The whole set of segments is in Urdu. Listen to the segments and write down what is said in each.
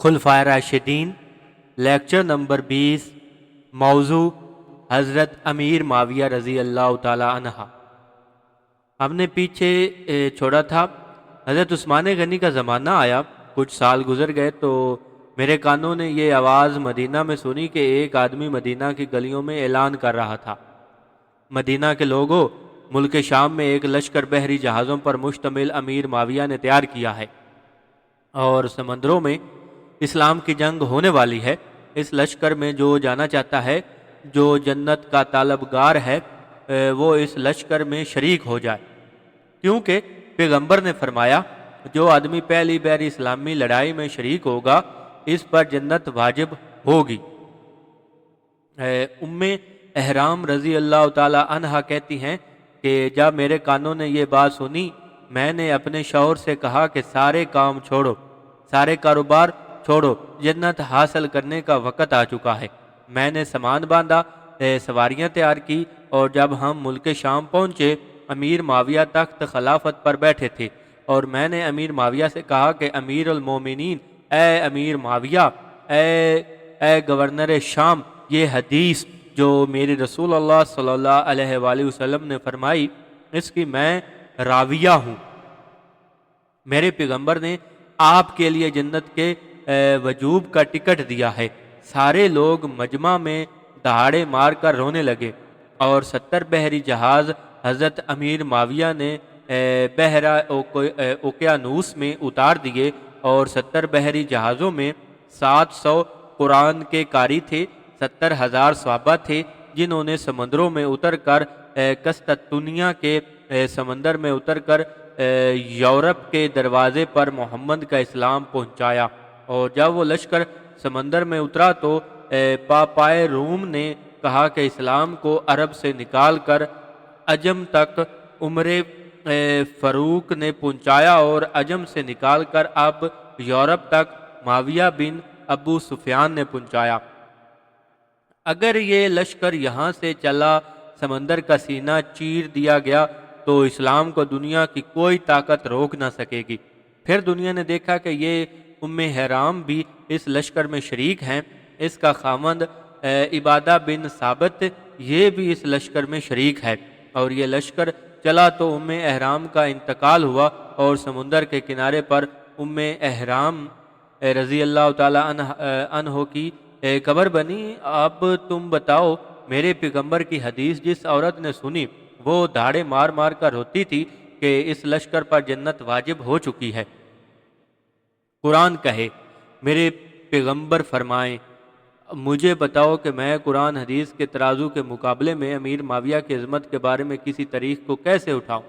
خلفائے راشدین لیکچر نمبر 20 موضوع حضرت امیر معاویہ رضی اللہ تعالی عنہ۔ ہم نے پیچھے چھوڑا تھا حضرت عثمان غنی کا زمانہ آیا، کچھ سال گزر گئے تو میرے کانوں نے یہ آواز مدینہ میں سنی کہ ایک آدمی مدینہ کی گلیوں میں اعلان کر رہا تھا، مدینہ کے لوگوں، ملک شام میں ایک لشکر بحری جہازوں پر مشتمل امیر معاویہ نے تیار کیا ہے اور سمندروں میں اسلام کی جنگ ہونے والی ہے۔ اس لشکر میں جو جانا چاہتا ہے، جو جنت کا طلبگار ہے، وہ اس لشکر میں شریک ہو جائے، کیونکہ پیغمبر نے فرمایا جو آدمی پہلی بحری اسلامی لڑائی میں شریک ہوگا اس پر جنت واجب ہوگی۔ ام احرام رضی اللہ تعالی عنہا کہتی ہیں کہ جب میرے کانوں نے یہ بات سنی میں نے اپنے شوہر سے کہا کہ سارے کام چھوڑو، سارے کاروبار چھوڑو، جنت حاصل کرنے کا وقت آ چکا ہے۔ میں نے سامان باندھا، سواریاں تیار کی، اور جب ہم ملک شام پہنچے امیر معاویہ تخت خلافت پر بیٹھے تھے، اور میں نے امیر معاویہ سے کہا کہ امیر المومنین، اے امیر معاویہ، اے گورنر شام، یہ حدیث جو میرے رسول اللہ صلی اللہ علیہ وآلہ وسلم نے فرمائی اس کی میں راویہ ہوں۔ میرے پیغمبر نے آپ کے لیے جنت کے وجوب کا ٹکٹ دیا ہے۔ سارے لوگ مجمع میں دہاڑے مار کر رونے لگے، اور 70 بحری جہاز حضرت امیر معاویہ نے بحیرہ اوقیانوس میں اتار دیے، اور 70 بحری جہازوں میں 700 قرآن کے قاری تھے، 70,000 صحابہ تھے جنہوں نے سمندروں میں اتر کر قسطنطنیہ کے سمندر میں اتر کر یورپ کے دروازے پر محمد کا اسلام پہنچایا۔ اور جب وہ لشکر سمندر میں اترا تو پاپائے روم نے کہا کہ اسلام کو عرب سے نکال کر عجم تک عمر فاروق نے پہنچایا، اور عجم سے نکال کر اب یورپ تک معاویہ بن ابو سفیان نے پہنچایا۔ اگر یہ لشکر یہاں سے چلا سمندر کا سینہ چیر دیا گیا تو اسلام کو دنیا کی کوئی طاقت روک نہ سکے گی۔ پھر دنیا نے دیکھا کہ یہ ام حرام بھی اس لشکر میں شریک ہیں، اس کا خاوند عبادہ بن ثابت یہ بھی اس لشکر میں شریک ہے، اور یہ لشکر چلا تو ام احرام کا انتقال ہوا، اور سمندر کے کنارے پر ام احرام رضی اللہ تعالی عنہ کی قبر بنی۔ اب تم بتاؤ، میرے پیغمبر کی حدیث جس عورت نے سنی وہ دھاڑے مار مار کر روتی تھی کہ اس لشکر پر جنت واجب ہو چکی ہے۔ قرآن کہے، میرے پیغمبر فرمائیں، مجھے بتاؤ کہ میں قرآن حدیث کے ترازو کے مقابلے میں امیر معاویہ کی عظمت کے بارے میں کسی تاریخ کو کیسے اٹھاؤں؟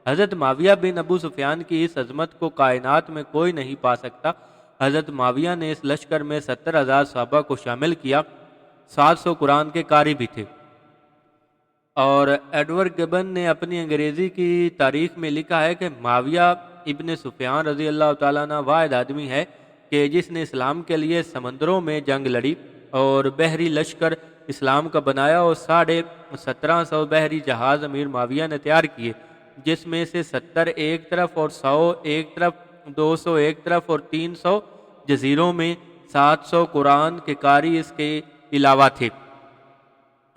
حضرت معاویہ بن ابو سفیان کی اس عظمت کو کائنات میں کوئی نہیں پا سکتا۔ حضرت معاویہ نے اس لشکر میں 70,000 صحابہ کو شامل کیا، 700 قرآن کے قاری بھی تھے۔ اور ایڈورڈ گبن نے اپنی انگریزی کی تاریخ میں لکھا ہے کہ معاویہ ابن سفیان رضی اللہ تعالیٰ عنہ واحد آدمی ہے کہ جس نے اسلام کے لیے سمندروں میں جنگ لڑی اور بحری لشکر اسلام کا بنایا، اور 1750 بحری جہاز امیر معاویہ نے تیار کیے، جس میں سے 70 ایک طرف اور 100 ایک طرف، 200 ایک طرف، اور 300 جزیروں میں 700 قرآن کے قاری اس کے علاوہ تھے۔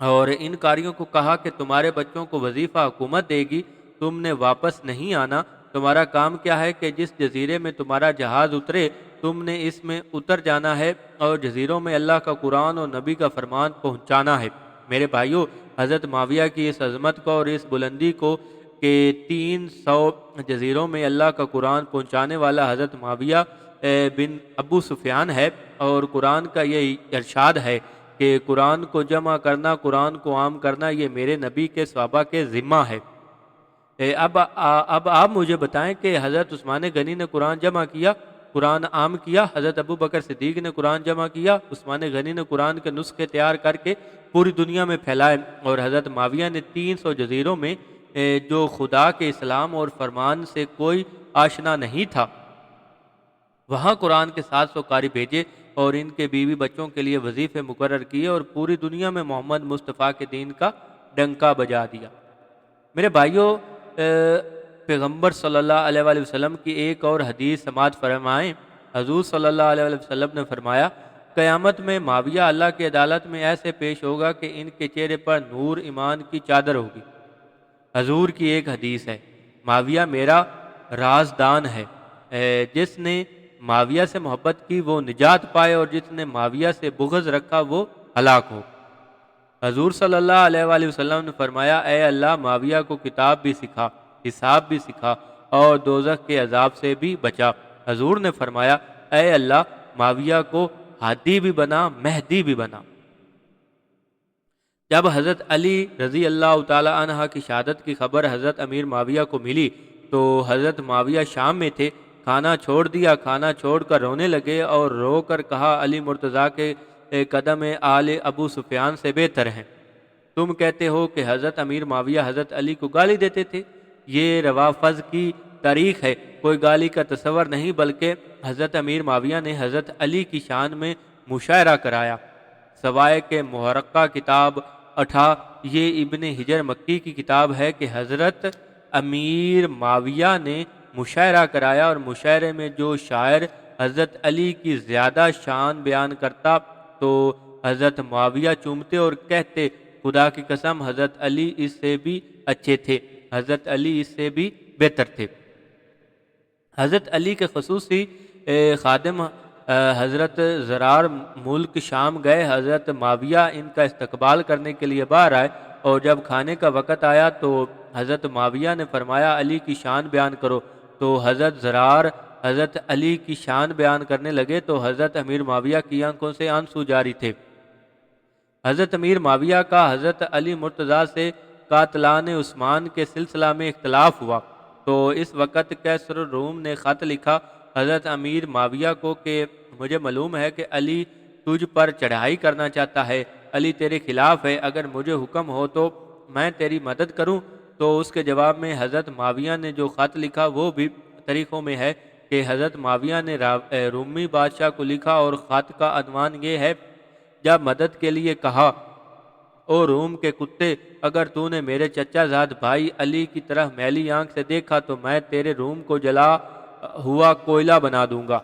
اور ان قاریوں کو کہا کہ تمہارے بچوں کو وظیفہ حکومت دے گی، تم نے واپس نہیں آنا، تمہارا کام کیا ہے کہ جس جزیرے میں تمہارا جہاز اترے تم نے اس میں اتر جانا ہے، اور جزیروں میں اللہ کا قرآن اور نبی کا فرمان پہنچانا ہے۔ میرے بھائیوں، حضرت معاویہ کی اس عظمت کو اور اس بلندی کو کہ 300 جزیروں میں اللہ کا قرآن پہنچانے والا حضرت معاویہ بن ابو سفیان ہے، اور قرآن کا یہ ارشاد ہے کہ قرآن کو جمع کرنا، قرآن کو عام کرنا یہ میرے نبی کے صحابہ کے ذمہ ہے۔ اب آپ مجھے بتائیں کہ حضرت عثمان غنی نے قرآن جمع کیا، قرآن عام کیا، حضرت ابو بکر صدیق نے قرآن جمع کیا، عثمان غنی نے قرآن کے نسخے تیار کر کے پوری دنیا میں پھیلائے، اور حضرت معاویہ نے 300 جزیروں میں جو خدا کے اسلام اور فرمان سے کوئی آشنا نہیں تھا وہاں قرآن کے 700 قاری بھیجے، اور ان کے بیوی بچوں کے لیے وظیفے مقرر کیے، اور پوری دنیا میں محمد مصطفیٰ کے دین کا ڈنکا بجا دیا۔ میرے بھائیوں، پیغمبر صلی اللہ علیہ وآلہ وسلم کی ایک اور حدیث سماعت فرمائیں۔ حضور صلی اللہ علیہ وسلم نے فرمایا قیامت میں معاویہ اللہ کی عدالت میں ایسے پیش ہوگا کہ ان کے چہرے پر نور ایمان کی چادر ہوگی۔ حضور کی ایک حدیث ہے، معاویہ میرا رازدان ہے، جس نے معاویہ سے محبت کی وہ نجات پائے اور جس نے معاویہ سے بغض رکھا وہ ہلاک ہو۔ حضور صلی اللہ علیہ وآلہ وسلم نے فرمایا اے اللہ معاویہ کو کتاب بھی سکھا، حساب بھی سکھا اور دوزخ کے عذاب سے بھی بچا۔ حضور نے فرمایا اے اللہ معاویہ کو ہادی بھی بنا، مہدی بھی بنا۔ جب حضرت علی رضی اللہ تعالی عنہ کی شہادت کی خبر حضرت امیر معاویہ کو ملی تو حضرت معاویہ شام میں تھے، کھانا چھوڑ دیا، کھانا چھوڑ کر رونے لگے اور رو کر کہا علی مرتضیٰ کے قدم آل ابو سفیان سے بہتر ہیں۔ تم کہتے ہو کہ حضرت امیر معاویہ حضرت علی کو گالی دیتے تھے، یہ روافض کی تاریخ ہے، کوئی گالی کا تصور نہیں بلکہ حضرت امیر معاویہ نے حضرت علی کی شان میں مشاعرہ کرایا۔ سوائے کے محرقہ کتاب 8 یہ ابن حجر مکی کی کتاب ہے کہ حضرت امیر معاویہ نے مشاعرہ کرایا اور مشاعرے میں جو شاعر حضرت علی کی زیادہ شان بیان کرتا تو حضرت معاویہ چومتے اور کہتے خدا کی قسم حضرت علی اس سے بھی اچھے تھے، حضرت علی اس سے بھی بہتر تھے۔ حضرت علی کے خصوصی خادم حضرت زرار ملک شام گئے، حضرت معاویہ ان کا استقبال کرنے کے لیے باہر آئے اور جب کھانے کا وقت آیا تو حضرت معاویہ نے فرمایا علی کی شان بیان کرو، تو حضرت زرار حضرت علی کی شان بیان کرنے لگے تو حضرت امیر معاویہ کی آنکھوں سے آنسو جاری تھے۔ حضرت امیر معاویہ کا حضرت علی مرتضیٰ سے قاتلان عثمان کے سلسلہ میں اختلاف ہوا تو اس وقت کیسر الروم نے خط لکھا حضرت امیر معاویہ کو کہ مجھے معلوم ہے کہ علی تجھ پر چڑھائی کرنا چاہتا ہے، علی تیرے خلاف ہے، اگر مجھے حکم ہو تو میں تیری مدد کروں۔ تو اس کے جواب میں حضرت معاویہ نے جو خط لکھا وہ بھی تاریخوں میں ہے کہ حضرت معاویہ نے رومی بادشاہ کو لکھا اور خط کا عنوان یہ ہے جب مدد کے لیے کہا او روم کے کتے اگر تو نے میرے چچا زاد بھائی علی کی طرح میلی آنکھ سے دیکھا تو میں تیرے روم کو جلا ہوا کوئلہ بنا دوں گا۔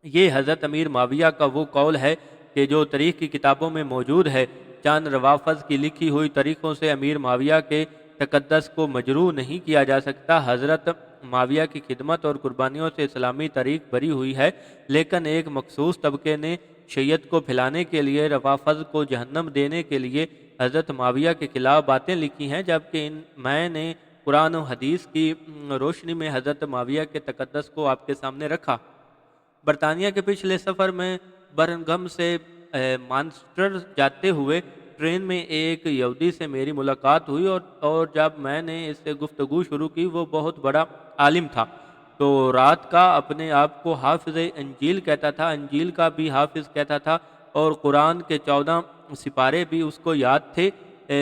یہ حضرت امیر معاویہ کا وہ قول ہے کہ جو تاریخ کی کتابوں میں موجود ہے۔ چند روافض کی لکھی ہوئی تاریخوں سے امیر معاویہ کے تقدس کو مجروح نہیں کیا جا سکتا۔ حضرت معاویہ کی خدمت اور قربانیوں سے اسلامی تاریخ بھری ہوئی ہے، لیکن ایک مخصوص طبقے نے شیعت کو پھیلانے کے لیے روافض کو جہنم دینے کے لیے حضرت معاویہ کے خلاف باتیں لکھی ہیں، جبکہ میں نے قرآن و حدیث کی روشنی میں حضرت معاویہ کے تقدس کو آپ کے سامنے رکھا۔ برطانیہ کے پچھلے سفر میں برمنگھم سے مانچسٹر جاتے ہوئے ٹرین میں ایک یہودی سے میری ملاقات ہوئی اور جب میں نے اس سے گفتگو شروع کی وہ بہت بڑا عالم تھا، تو رات کا اپنے آپ کو حافظ انجیل کہتا تھا، انجیل کا بھی حافظ کہتا تھا اور قرآن کے 14 سپارے بھی اس کو یاد تھے۔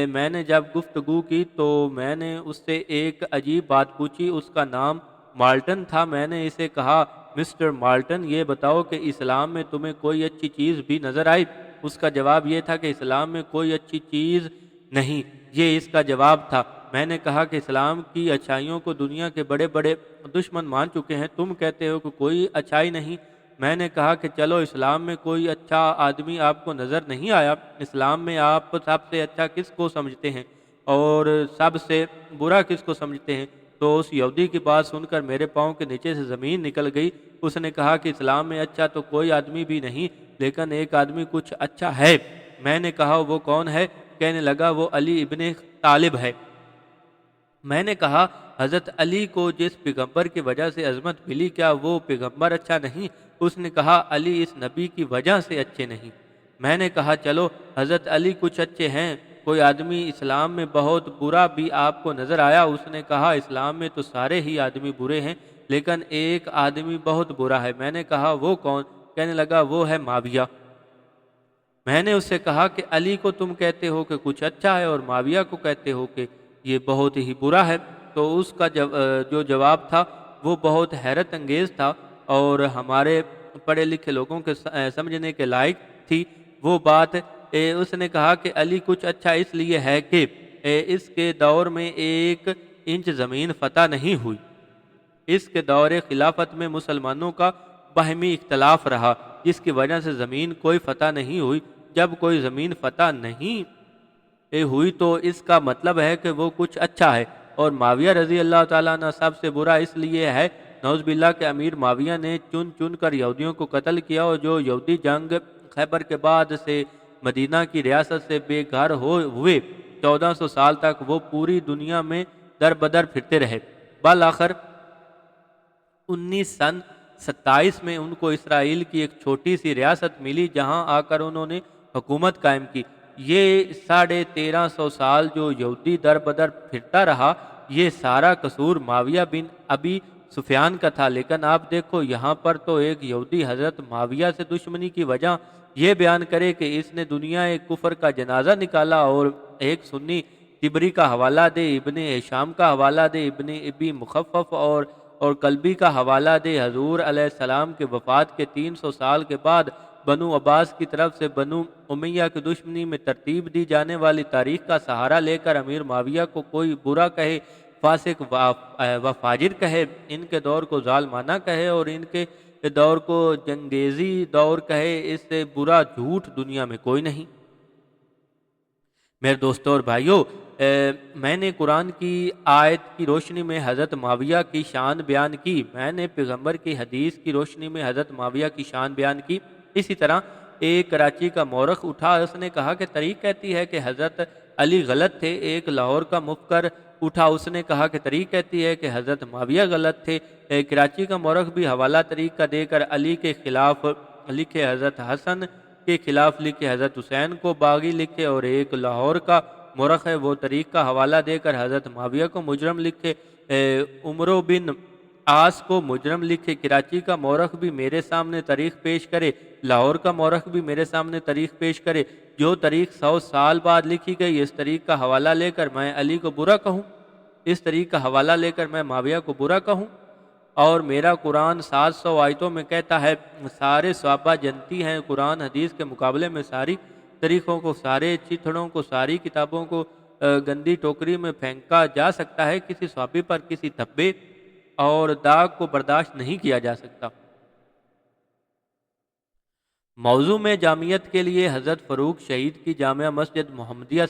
میں نے جب گفتگو کی تو میں نے اس سے ایک عجیب بات پوچھی، اس کا نام مالٹن تھا۔ میں نے اسے کہا مسٹر مالٹن یہ بتاؤ کہ اسلام میں تمہیں کوئی اچھی چیز بھی نظر آئی؟ اس کا جواب یہ تھا کہ اسلام میں کوئی اچھی چیز نہیں، یہ اس کا جواب تھا۔ میں نے کہا کہ اسلام کی اچھائیوں کو دنیا کے بڑے بڑے دشمن مان چکے ہیں، تم کہتے ہو کہ کوئی اچھائی نہیں۔ میں نے کہا کہ چلو اسلام میں کوئی اچھا آدمی آپ کو نظر نہیں آیا، اسلام میں آپ سب سے اچھا کس کو سمجھتے ہیں اور سب سے برا کس کو سمجھتے ہیں؟ تو اس یہودی کی بات سن کر میرے پاؤں کے نیچے سے زمین نکل گئی۔ اس نے کہا کہ اسلام میں اچھا تو کوئی آدمی بھی نہیں، لیکن ایک آدمی کچھ اچھا ہے۔ میں نے کہا وہ کون ہے؟ کہنے لگا وہ علی ابن طالب ہے۔ میں نے کہا حضرت علی کو جس پیغمبر کی وجہ سے عظمت ملی کیا وہ پیغمبر اچھا نہیں؟ اس نے کہا علی اس نبی کی وجہ سے اچھے نہیں۔ میں نے کہا چلو حضرت علی کچھ اچھے ہیں، کوئی آدمی اسلام میں بہت برا بھی آپ کو نظر آیا؟ اس نے کہا اسلام میں تو سارے ہی آدمی برے ہیں، لیکن ایک آدمی بہت برا ہے۔ میں نے کہا وہ کون؟ کہنے لگا وہ ہے معاویہ۔ میں نے اس سے کہا کہ علی کو تم کہتے ہو کہ کچھ اچھا ہے اور معاویہ کو کہتے ہو کہ یہ بہت ہی برا ہے۔ تو اس کا جو جواب تھا وہ بہت حیرت انگیز تھا اور ہمارے پڑھے لکھے لوگوں کے سمجھنے کے لائق تھی۔ وہ بات اس نے کہا کہ علی کچھ اچھا اس لیے ہے کہ اس کے دور میں 1 انچ زمین فتح نہیں ہوئی، اس کے دور خلافت میں مسلمانوں کا باہمی اختلاف رہا، جس کی وجہ سے زمین کوئی فتح نہیں ہوئی۔ جب کوئی زمین فتح نہیں ہوئی تو اس کا مطلب ہے کہ وہ کچھ اچھا ہے، اور معاویہ رضی اللہ تعالیٰ عنہ سب سے برا اس لیے ہے نعوذ باللہ کہ امیر معاویہ نے چن چن کر یہودیوں کو قتل کیا، اور جو یہودی جنگ خیبر کے بعد سے مدینہ کی ریاست سے بے گھر ہوئے 1400 سال تک وہ پوری دنیا میں در بدر پھرتے رہے۔ بالآخر 1927 میں ان کو اسرائیل کی ایک چھوٹی سی ریاست ملی، جہاں آ کر انہوں نے حکومت قائم کی۔ یہ 1350 سال جو یہودی در بدر پھرتا رہا، یہ سارا قصور معاویہ بن ابی سفیان کا تھا۔ لیکن آپ دیکھو یہاں پر تو ایک یہودی حضرت معاویہ سے دشمنی کی وجہ یہ بیان کرے کہ اس نے دنیا کفر کا جنازہ نکالا، اور ایک سنی تبری کا حوالہ دے، ابن ہشام کا حوالہ دے، ابن ابی مخفف اور قلبی کا حوالہ دے، حضور علیہ السلام کے وفات کے 300 سال کے بعد بنو عباس کی طرف سے بنو امیہ کی دشمنی میں ترتیب دی جانے والی تاریخ کا سہارا لے کر امیر معاویہ کو کوئی برا کہے، فاسق و فاجر کہے، ان کے دور کو ظالمانہ کہے اور ان کے دور کو جنگیزی دور کہے، اس سے برا جھوٹ دنیا میں کوئی نہیں۔ میرے دوستوں اور بھائیوں، میں نے قرآن کی آیت کی روشنی میں حضرت معاویہ کی شان بیان کی، میں نے پیغمبر کی حدیث کی روشنی میں حضرت معاویہ کی شان بیان کی۔ اسی طرح ایک کراچی کا مورخ اٹھا، اس نے کہا کہ تاریخ کہتی ہے کہ حضرت علی غلط تھے۔ ایک لاہور کا مفکر اٹھا، اس نے کہا کہ تاریخ کہتی ہے کہ حضرت معاویہ غلط تھے۔ کراچی کا مورخ بھی حوالہ تاریخ کا دے کر علی کے خلاف لکھے، حضرت حسن کے خلاف لکھے، حضرت حسین کو باغی لکھے، اور ایک لاہور کا مورخ ہے وہ تاریخ کا حوالہ دے کر حضرت معاویہ کو مجرم لکھے، عمرو بن عاص کو مجرم لکھے۔ کراچی کا مورخ بھی میرے سامنے تاریخ پیش کرے، لاہور کا مورخ بھی میرے سامنے تاریخ پیش کرے، جو تاریخ 100 سال بعد لکھی گئی، اس تاریخ کا حوالہ لے کر میں علی کو برا کہوں، اس تاریخ کا حوالہ لے کر میں معاویہ کو برا کہوں؟ اور میرا قرآن 700 آیتوں میں کہتا ہے سارے صحابہ جنتی ہیں۔ قرآن حدیث کے مقابلے میں ساری تاریخوں کو، سارے چیتھڑوں کو، ساری کتابوں کو گندی ٹوکری میں پھینکا جا سکتا ہے، کسی صحابی پر کسی دھبے اور داغ کو برداشت نہیں کیا جا سکتا۔ موضوع میں جامعیت کے لیے حضرت فاروق شہید کی جامع مسجد محمدیہ